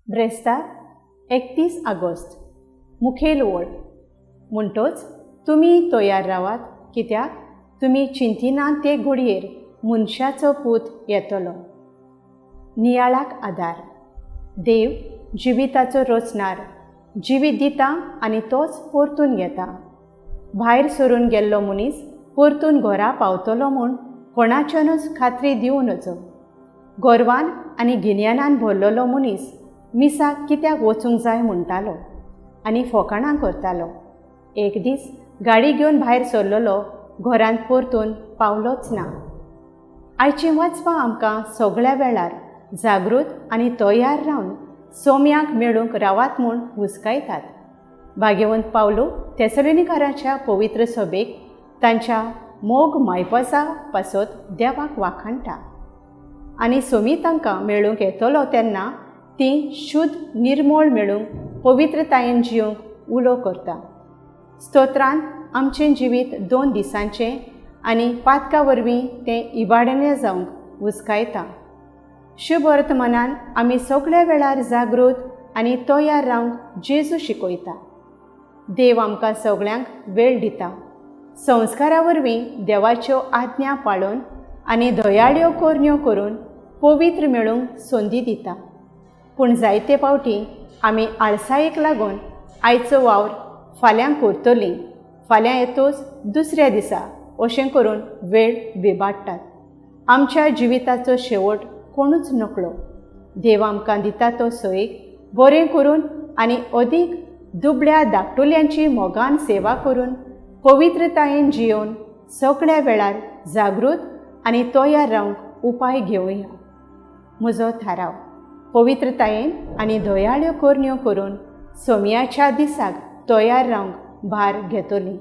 ब्रेस्तार 31 August मुखेल ओळ म्हणटोच तुमी तयार रावात, कित्याक तुमी चिंतिना ते घडयेर मनशाचो पूत येतलो. नियाळाक आदार. देव जिविताचो रचणार, जिवीत दिता आनी तोच परतून घेता. भायर सरून गेल्लो मनीस परतून घरा पावतलो म्हूण कोणाच्यानूच खात्री दिवं नजो. गोरवान आनी गिन्यानान भरलेलो मनीस मिसाक कित्याक वचूंक जाय म्हणटालो आनी फकाणां करतालो. एक दीस गाडी घेवन भायर सरलेलो घरांत परतून पावलोच ना. आयचें वाचपां आमकां सगळ्या वेळार जागृत आनी तयार रावन सोम्याक मेळूंक रावात म्हूण हुस्कायतात. भाग्यवंत पावलो थेसलोनिकाराच्या पवित्र सभेक तांच्या मोग मायपासा पासत देवाक वाखाणटा आनी सोमी तांकां मेळूंक येतलो तेन्ना ती शुद्ध निर्मळ मेळूंक पवित्रतायेन जिवंक उलो करता. स्तोत्रांत आमचें जिवीत 2 दिसांचें आनी पातका वरवीं तें इबाडणें जावंक हुस्कायता. शुभ वर्तमानान आमी सगळ्या वेळार जागृत आनी तयार रावंक जेजू शिकयता. देव आमकां सगळ्यांक वेळ दिता. संस्कारा वरवीं देवाच्यो आज्ञा पाळून आनी दयाळ्यो कोरण्यो करून पवित्र मेळूंक संदी दिता. पूण जायते फावटी आमी आळसायेक लागून आयचो वावर फाल्यां करतलीं, फाल्यां येतूच दुसऱ्या दिसा अशें करून वेळ बिबाडटात. आमच्या जिविताचो शेवट कोणूच नकळो. देव आमकां दिता तो सैक बरें करून आनी अदीक दुबळ्या धाकटुल्यांची मोगान सेवा करून पवित्रतायेन जियोवन सगळ्या वेळार जागृत आनी तयार रावंक उपाय घेवया. म्हजो थाराव. पवित्रतायेन आनी दयाळ्यो कोरण्यो करून सोमयाच्या दिसाक तयार रावंक भार घेतली.